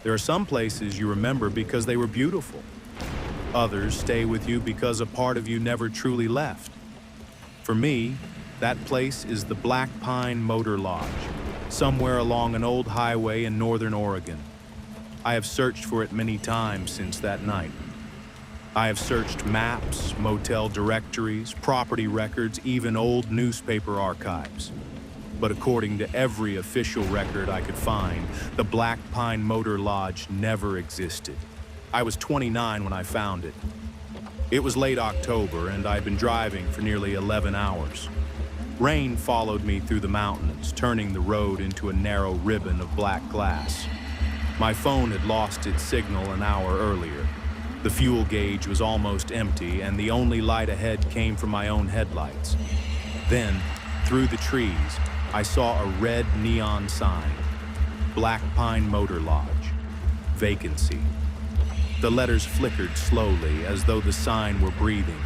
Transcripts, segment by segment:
There are some places you remember because they were beautiful. Others stay with you because a part of you never truly left. For me, that place is the Black Pine Motor Lodge, somewhere along an old highway in northern Oregon. I have searched for it many times since that night. I have searched maps, motel directories, property records, even old newspaper archives. But according to every official record I could find, the Black Pine Motor Lodge never existed. I was 29 when I found it. It was late October, and I'd been driving for nearly 11 hours. Rain followed me through the mountains, turning the road into a narrow ribbon of black glass. My phone had lost its signal an hour earlier. The fuel gauge was almost empty, and the only light ahead came from my own headlights. Then, through the trees, I saw a red neon sign. Black Pine Motor Lodge. Vacancy. The letters flickered slowly, as though the sign were breathing.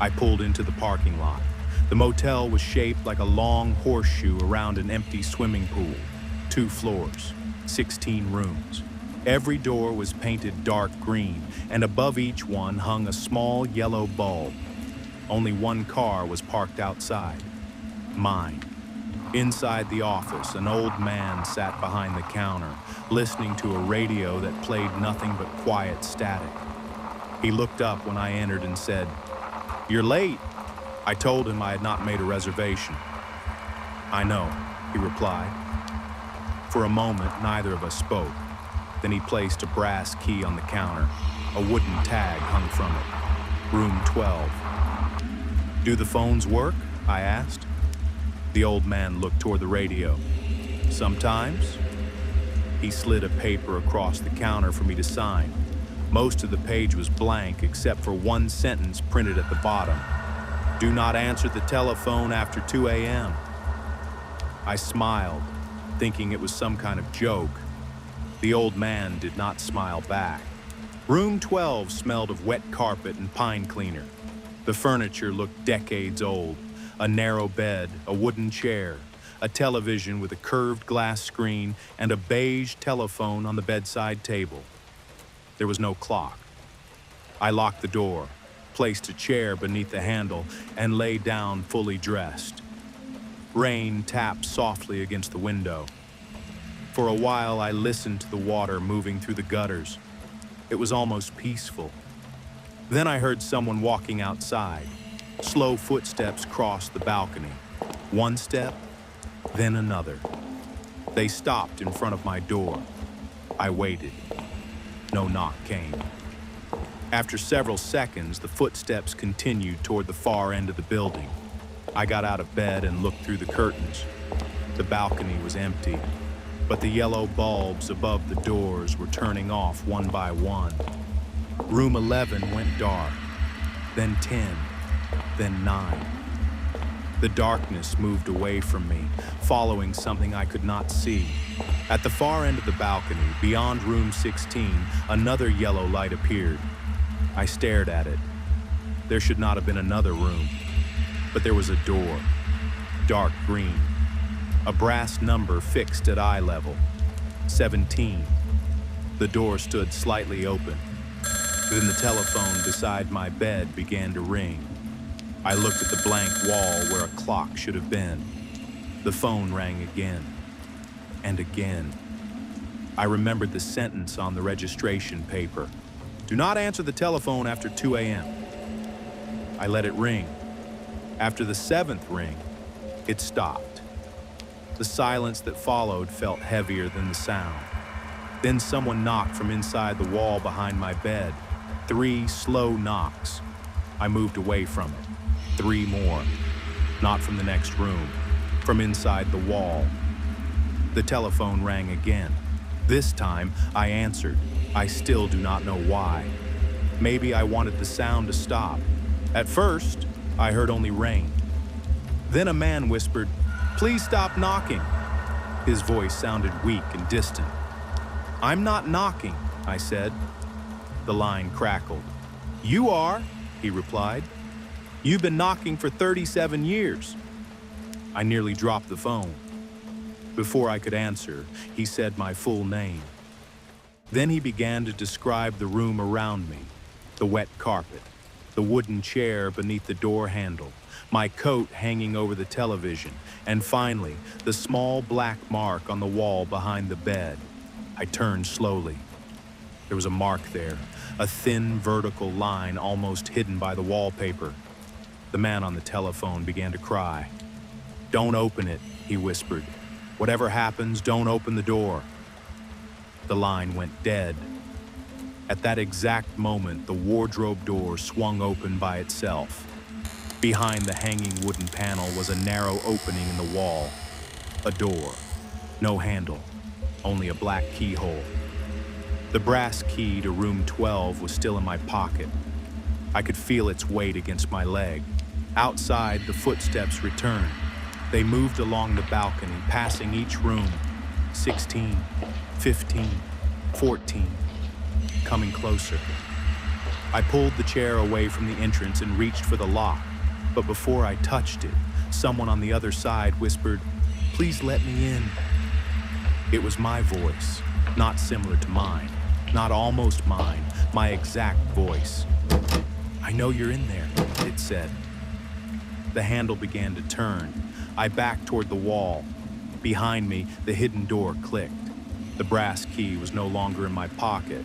I pulled into the parking lot. The motel was shaped like a long horseshoe around an empty swimming pool. 2 floors, 16 rooms. Every door was painted dark green, and above each one hung a small yellow bulb. Only one car was parked outside. Mine. Inside the office, an old man sat behind the counter, listening to a radio that played nothing but quiet static. He looked up when I entered and said, "You're late." I told him I had not made a reservation. "I know," he replied. For a moment, neither of us spoke. Then he placed a brass key on the counter. A wooden tag hung from it. Room 12. "Do the phones work?" I asked. The old man looked toward the radio. "Sometimes." He slid a paper across the counter for me to sign. Most of the page was blank except for one sentence printed at the bottom. "Do not answer the telephone after 2 a.m. I smiled, thinking it was some kind of joke. The old man did not smile back. Room 12 smelled of wet carpet and pine cleaner. The furniture looked decades old. A narrow bed, a wooden chair, a television with a curved glass screen, and a beige telephone on the bedside table. There was no clock. I locked the door, placed a chair beneath the handle, and lay down fully dressed. Rain tapped softly against the window. For a while, I listened to the water moving through the gutters. It was almost peaceful. Then I heard someone walking outside. Slow footsteps crossed the balcony. One step, then another. They stopped in front of my door. I waited. No knock came. After several seconds, the footsteps continued toward the far end of the building. I got out of bed and looked through the curtains. The balcony was empty, but the yellow bulbs above the doors were turning off one by one. Room 11 went dark, then 10, then 9. The darkness moved away from me, following something I could not see. At the far end of the balcony, beyond room 16, another yellow light appeared. I stared at it. There should not have been another room, but there was a door, dark green. A brass number fixed at eye level, 17. The door stood slightly open. Then the telephone beside my bed began to ring. I looked at the blank wall where a clock should have been. The phone rang again, and again. I remembered the sentence on the registration paper. "Do not answer the telephone after 2 a.m. I let it ring. After the 7th ring, it stopped. The silence that followed felt heavier than the sound. Then someone knocked from inside the wall behind my bed. 3 slow knocks. I moved away from it. 3 more. Not from the next room, from inside the wall. The telephone rang again. This time, I answered. I still do not know why. Maybe I wanted the sound to stop. At first, I heard only rain. Then a man whispered, "Please stop knocking." His voice sounded weak and distant. "I'm not knocking," I said. The line crackled. "You are," he replied. "You've been knocking for 37 years. I nearly dropped the phone. Before I could answer, he said my full name. Then he began to describe the room around me, the wet carpet, the wooden chair beneath the door handle, my coat hanging over the television, and finally, the small black mark on the wall behind the bed. I turned slowly. There was a mark there, a thin vertical line almost hidden by the wallpaper. The man on the telephone began to cry. "Don't open it," he whispered. "Whatever happens, don't open the door." The line went dead. At that exact moment, the wardrobe door swung open by itself. Behind the hanging wooden panel was a narrow opening in the wall. A door. No handle. Only a black keyhole. The brass key to room 12 was still in my pocket. I could feel its weight against my leg. Outside, the footsteps returned. They moved along the balcony, passing each room. 16, 15, 14, coming closer. I pulled the chair away from the entrance and reached for the lock, but before I touched it, someone on the other side whispered, "Please let me in." It was my voice, not similar to mine, not almost mine, my exact voice. "I know you're in there," it said. The handle began to turn. I backed toward the wall. Behind me, the hidden door clicked. The brass key was no longer in my pocket.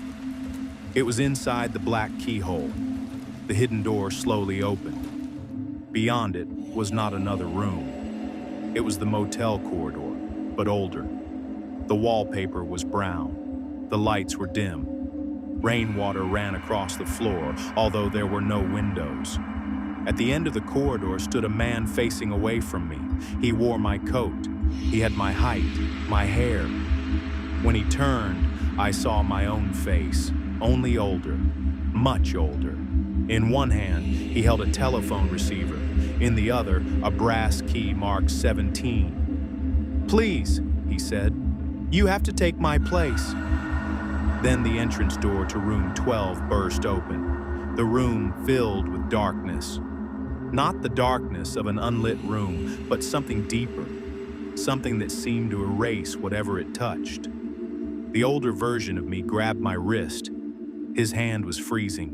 It was inside the black keyhole. The hidden door slowly opened. Beyond it was not another room. It was the motel corridor, but older. The wallpaper was brown. The lights were dim. Rainwater ran across the floor, although there were no windows. At the end of the corridor stood a man facing away from me. He wore my coat. He had my height, my hair. When he turned, I saw my own face, only older, much older. In one hand, he held a telephone receiver. In the other, a brass key marked 17. "Please," he said, "you have to take my place." Then the entrance door to room 12 burst open. The room filled with darkness. Not the darkness of an unlit room, but something deeper, something that seemed to erase whatever it touched. The older version of me grabbed my wrist. His hand was freezing.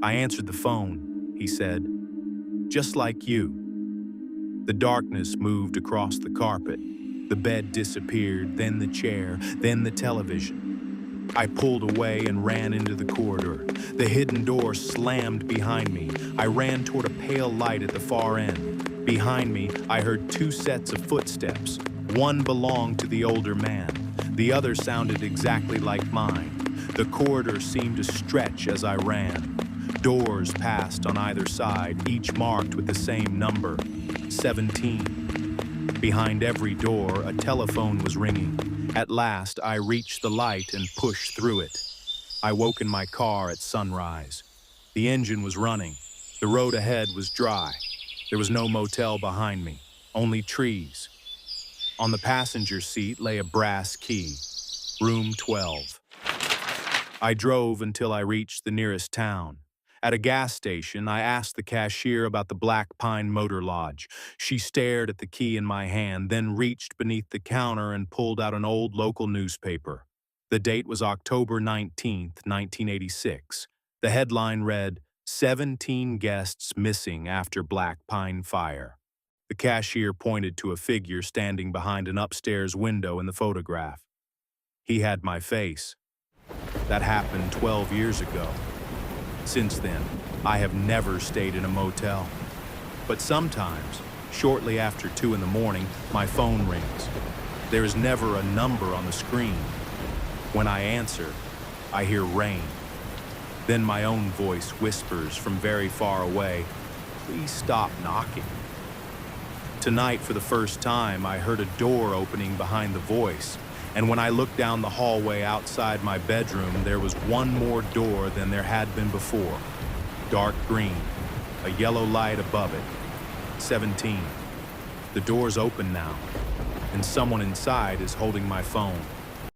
"I answered the phone," he said, "just like you." The darkness moved across the carpet. The bed disappeared, then the chair, then the television. I pulled away and ran into the corridor. The hidden door slammed behind me. I ran toward a pale light at the far end. Behind me, I heard two sets of footsteps. One belonged to the older man. The other sounded exactly like mine. The corridor seemed to stretch as I ran. Doors passed on either side, each marked with the same number, 17. Behind every door, a telephone was ringing. At last, I reached the light and pushed through it. I woke in my car at sunrise. The engine was running. The road ahead was dry. There was no motel behind me, only trees. On the passenger seat lay a brass key, room 12. I drove until I reached the nearest town. At a gas station, I asked the cashier about the Black Pine Motor Lodge. She stared at the key in my hand, then reached beneath the counter and pulled out an old local newspaper. The date was October 19th, 1986. The headline read, 17 guests missing after Black Pine fire. The cashier pointed to a figure standing behind an upstairs window in the photograph. He had my face. That happened 12 years ago. Since then, I have never stayed in a motel. But sometimes, shortly after 2 in the morning, my phone rings. There is never a number on the screen. When I answer, I hear rain. Then my own voice whispers from very far away, "Please stop knocking." Tonight, for the first time, I heard a door opening behind the voice. And when I looked down the hallway outside my bedroom, there was one more door than there had been before. Dark green, a yellow light above it. 17. The door's open now, and someone inside is holding my phone.